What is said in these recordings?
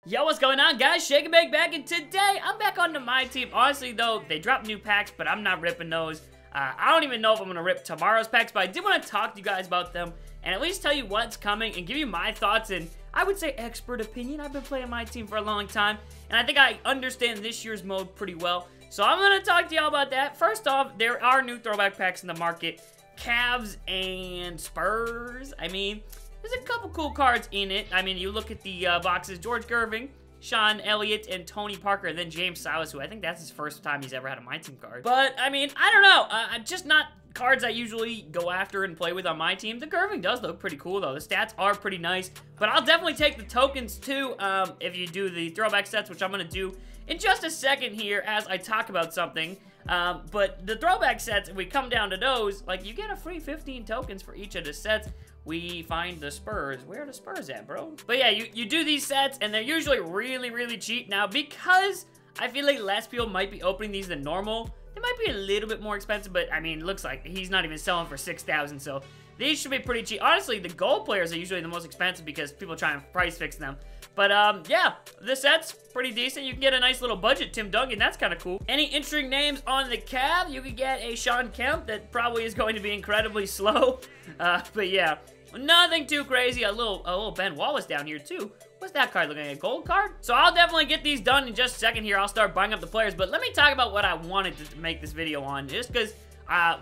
Yo, what's going on, guys? Shake and Bake back, and today I'm back onto my team. Honestly, though, they dropped new packs, but I'm not ripping those. I don't even know if I'm going to rip tomorrow's packs, but I did want to talk to you guys about them and at least tell you what's coming and give you my thoughts and I would say expert opinion. I've been playing my team for a long time, and I think I understand this year's mode pretty well. So I'm going to talk to y'all about that. First off, there are new throwback packs in the market. Cavs and Spurs. I mean, there's a couple cool cards in it. I mean, you look at the boxes, George Gervin, Sean Elliott, and Tony Parker, and then James Silas, who I think that's his first time he's ever had a my team card. But, I mean, I don't know. Just not cards I usually go after and play with on my team. The Gervin does look pretty cool, though. The stats are pretty nice. But I'll definitely take the tokens, too, if you do the throwback sets, which I'm going to do in just a second here as I talk about something. But the throwback sets, if we come down to those, like, you get a free 15 tokens for each of the sets. We find the Spurs. Where are the Spurs at, bro? But yeah, you do these sets, and they're usually really, really cheap. Now, because I feel like less people might be opening these than normal, they might be a little bit more expensive, but, I mean, it looks like he's not even selling for $6,000, so these should be pretty cheap. Honestly, the gold players are usually the most expensive because people try and price fix them. But, yeah, the set's pretty decent. You can get a nice little budget Tim Duncan. That's kind of cool. Any interesting names on the Cav? You could get a Sean Kemp that probably is going to be incredibly slow. But, yeah. Nothing too crazy. A little Ben Wallace down here, too. What's that card looking like? A gold card? So I'll definitely get these done in just a second here. I'll start buying up the players. But let me talk about what I wanted to make this video on. Just because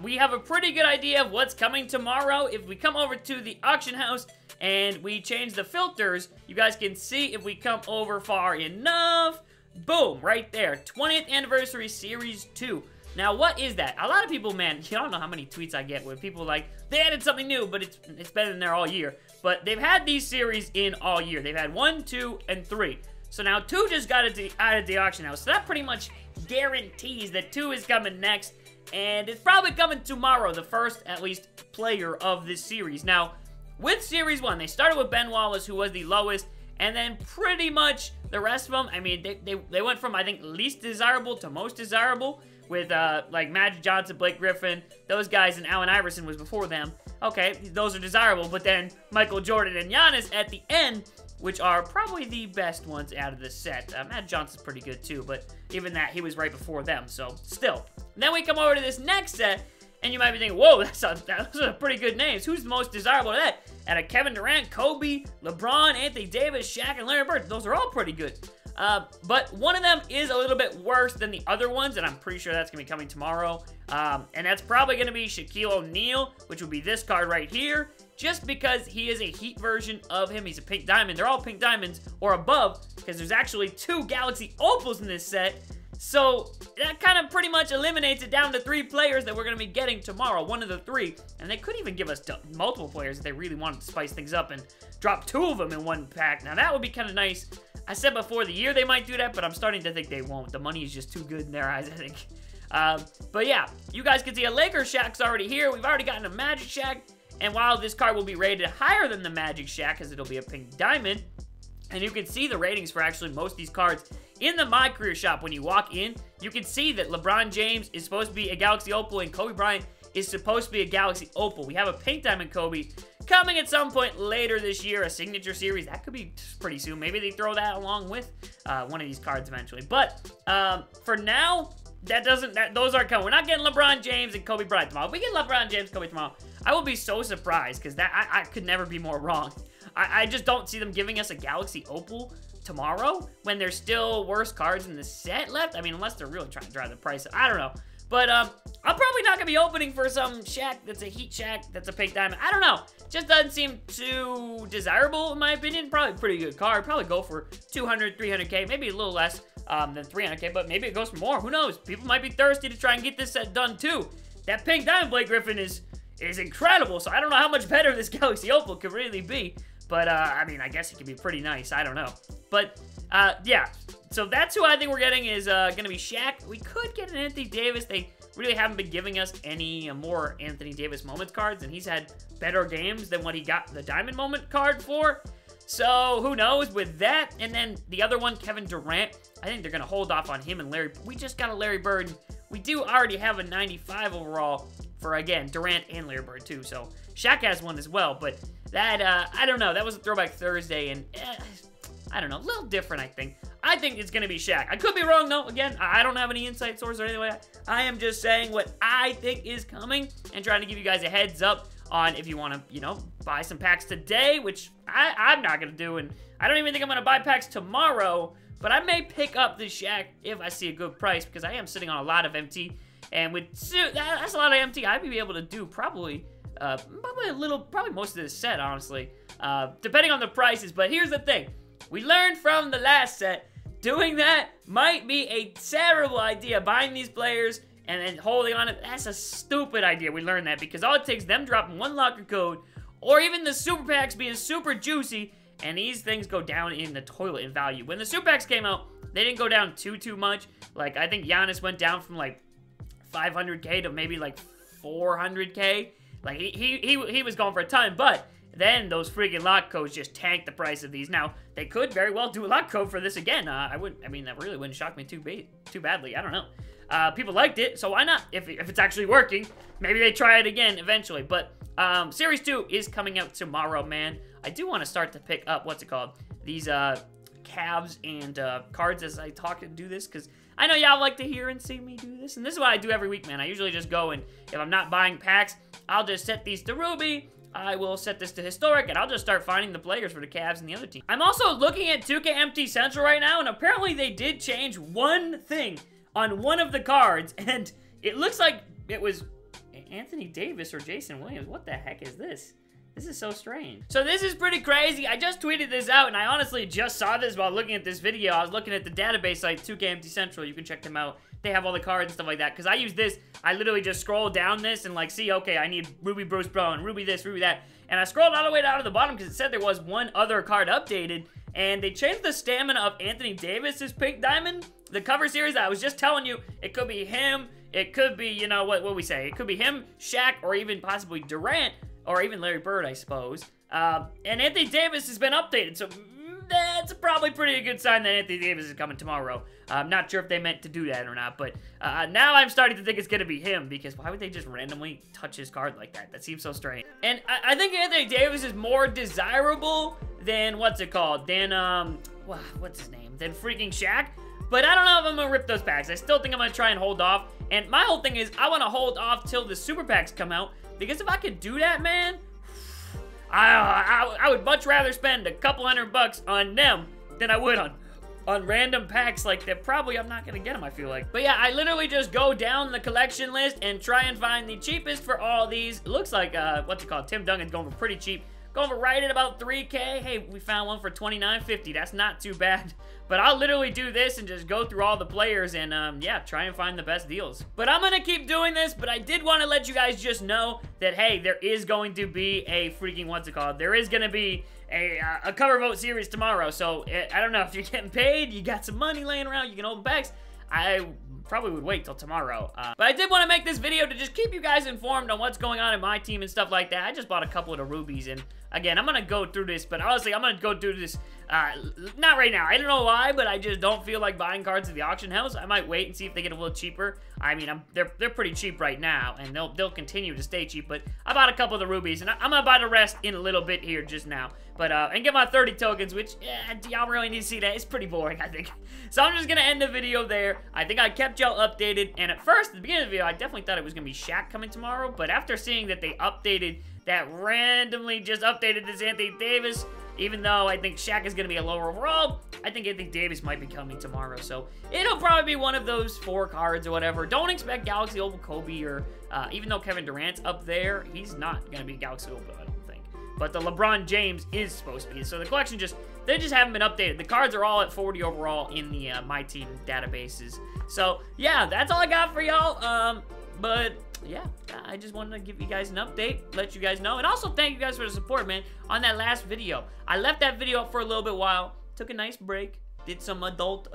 we have a pretty good idea of what's coming tomorrow. If we come over to the auction house and we change the filters, you guys can see if we come over far enough. Boom, right there. 20th Anniversary Series 2. Now, what is that? A lot of people, man, you don't know how many tweets I get with people like, they added something new, but it's been in there all year. But they've had these series in all year. They've had 1, 2, and 3. So now 2 just got added to the auction house. So that pretty much guarantees that 2 is coming next. And it's probably coming tomorrow, the first, at least, player of this series. Now, with Series 1, they started with Ben Wallace, who was the lowest. And then pretty much the rest of them, I mean, they went from, I think, least desirable to most desirable. With, like, Magic Johnson, Blake Griffin, those guys, and Allen Iverson was before them. Okay, those are desirable, but then Michael Jordan and Giannis at the end, which are probably the best ones out of the set. Magic Johnson's pretty good, too, but even that, he was right before them, so still. Then we come over to this next set, and you might be thinking, whoa, those are pretty good names. Who's the most desirable of that? Out of Kevin Durant, Kobe, LeBron, Anthony Davis, Shaq, and Larry Bird, those are all pretty good. But one of them is a little bit worse than the other ones, and I'm pretty sure that's going to be coming tomorrow. And that's probably going to be Shaquille O'Neal, which would be this card right here, just because he is a Heat version of him. He's a pink diamond. They're all pink diamonds or above, because there's actually 2 Galaxy Opals in this set. So that kind of pretty much eliminates it down to 3 players that we're going to be getting tomorrow, 1 of the 3. And they could even give us multiple players if they really wanted to spice things up and drop 2 of them in one pack. Now that would be kind of nice. I said before the year they might do that, but I'm starting to think they won't. The money is just too good in their eyes, I think. But yeah, you guys can see a Lakers Shaq's already here. We've already gotten a Magic Shaq. And while this card will be rated higher than the Magic Shaq, because it'll be a pink diamond, and you can see the ratings for actually most of these cards in the My Career shop. When you walk in, you can see that LeBron James is supposed to be a Galaxy Opal, and Kobe Bryant is supposed to be a Galaxy Opal. We have a pink diamond Kobe coming at some point later this year, a signature series. That could be pretty soon. Maybe they throw that along with one of these cards eventually. But for now, those aren't coming. We're not getting LeBron James and Kobe Bryant tomorrow. If we get LeBron James, Kobe tomorrow, I will be so surprised because I could never be more wrong. I just don't see them giving us a Galaxy Opal tomorrow when there's still worse cards in the set left. I mean, unless they're really trying to drive the price up. I don't know. But I'm probably not going to be opening for some Shaq that's a Heat Shaq that's a pink diamond. I don't know. Just doesn't seem too desirable, in my opinion. Probably a pretty good card. Probably go for 200, 300K. Maybe a little less than 300K, but maybe it goes for more. Who knows? People might be thirsty to try and get this set done, too. That pink diamond Blake Griffin is incredible, so I don't know how much better this Galaxy Opal could really be. But, I mean, I guess it could be pretty nice. I don't know. But, yeah. So that's who I think we're getting is going to be Shaq. We could get an Anthony Davis. They really haven't been giving us any more Anthony Davis Moments cards, and he's had better games than what he got the Diamond Moment card for. So who knows with that. And then the other one, Kevin Durant, I think they're going to hold off on him and Larry. We just got a Larry Bird. We do already have a 95 overall for, again, Durant and Larry Bird, too. So Shaq has one as well, but that, I don't know. That was a Throwback Thursday, and I don't know, a little different, I think. I think it's going to be Shaq. I could be wrong, though. Again, I don't have any inside source or anything like that. I am just saying what I think is coming and trying to give you guys a heads up on if you want to, you know, buy some packs today, which I'm not going to do, and I don't even think I'm going to buy packs tomorrow, but I may pick up the Shaq if I see a good price, because I am sitting on a lot of MT, and with that's a lot of MT, I'd be able to do probably most of this set, honestly, depending on the prices. But here's the thing. We learned from the last set, doing that might be a terrible idea. Buying these players and then holding on it, that's a stupid idea. We learned that because all it takes them dropping one locker code, or even the super packs being super juicy, and these things go down in the toilet in value. When the super packs came out, they didn't go down too much. Like, I think Giannis went down from like 500k to maybe like 400k. Like, he was going for a ton, but then those freaking lock codes just tanked the price of these. Now, they could very well do a lock code for this again. I mean, that really wouldn't shock me too badly. I don't know. People liked it, so why not? If it's actually working, maybe they try it again eventually. But Series 2 is coming out tomorrow, man. I do want to start to pick up, what's it called? These Cavs and cards as I talk and do this, because I know y'all like to hear and see me do this. And this is what I do every week, man. I usually just go and if I'm not buying packs, I'll just set these to Ruby. I will set this to Historic, and I'll just start finding the players for the Cavs and the other team. I'm also looking at 2K MT Central right now, and apparently they did change one thing on one of the cards, and it looks like it was Anthony Davis or Jason Williams. What the heck is this? This is so strange. So this is pretty crazy. I just tweeted this out, and I honestly just saw this while looking at this video. I was looking at the database site, 2K MT Central. You can check them out. They have all the cards and stuff like that. Because I use this, I literally just scroll down this and like see, okay, I need Ruby Bruce Brown, Ruby this, Ruby that. And I scrolled all the way down to the bottom because it said there was one other card updated. And they changed the stamina of Anthony Davis's Pink Diamond. The cover series, I was just telling you, it could be him. It could be, you know, what we say? It could be him, Shaq, or even possibly Durant. Or even Larry Bird, I suppose. And Anthony Davis has been updated, so that's probably pretty good sign that Anthony Davis is coming tomorrow. I'm not sure if they meant to do that or not, but now I'm starting to think it's going to be him, because why would they just randomly touch his card like that? That seems so strange. And I think Anthony Davis is more desirable than, what's it called? Than, what's his name? Than freaking Shaq. But I don't know if I'm going to rip those packs. I still think I'm going to try and hold off. And my whole thing is, I want to hold off till the super packs come out. Because if I could do that, man, I would much rather spend a couple $100 on them than I would on random packs like that. Probably I'm not going to get them, I feel like. But yeah, I literally just go down the collection list and try and find the cheapest for all these. It looks like, what's it called? Tim Duncan's going for pretty cheap. Going for right at about 3K. Hey, we found one for $29.50. That's not too bad. But I'll literally do this and just go through all the players and, yeah, try and find the best deals. But I'm going to keep doing this, but I did want to let you guys just know that, hey, there is going to be a freaking, what's it called? There is going to be a cover vote series tomorrow. So, I don't know if you're getting paid, you got some money laying around, you can open packs. I probably would wait till tomorrow. But I did want to make this video to just keep you guys informed on what's going on in my team and stuff like that. I just bought a couple of the rubies, and again, I'm going to go through this, but honestly, I'm going to go through this, not right now. I don't know why, but I just don't feel like buying cards at the auction house. I might wait and see if they get a little cheaper. I mean, they're pretty cheap right now, and they'll continue to stay cheap, but I bought a couple of the rubies, and I'm going to buy the rest in a little bit here just now. But, and get my 30 tokens, which, y'all really need to see that. It's pretty boring, I think. So I'm just going to end the video there. I think I kept y'all updated, and at first, at the beginning of the video, I definitely thought it was going to be Shaq coming tomorrow, but after seeing that they updated, that randomly just updated this Anthony Davis, even though I think Shaq is going to be a lower overall, I think Anthony Davis might be coming tomorrow. So it'll probably be one of those 4 cards or whatever. Don't expect Galaxy Opal Kobe or, even though Kevin Durant's up there, he's not going to be Galaxy Opal, I don't think. But the LeBron James is supposed to be. So the collection they just haven't been updated. The cards are all at 40 overall in the My Team databases. So yeah, that's all I got for y'all. But yeah, I just wanted to give you guys an update, let you guys know, and also thank you guys for the support, man, on that last video. I left that video up for a little bit while, took a nice break, did some adult,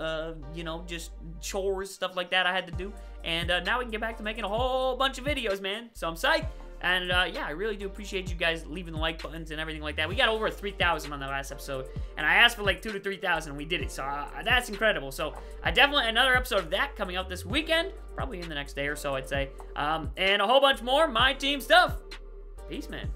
you know, just chores, stuff like that I had to do, and now we can get back to making a whole bunch of videos, man, so I'm psyched. And, yeah, I really do appreciate you guys leaving the like buttons and everything like that. We got over 3,000 on the last episode, and I asked for like 2,000 to 3,000, and we did it, so that's incredible. So, definitely another episode of that coming out this weekend, probably in the next day or so, I'd say. And a whole bunch more My Team stuff. Peace, man.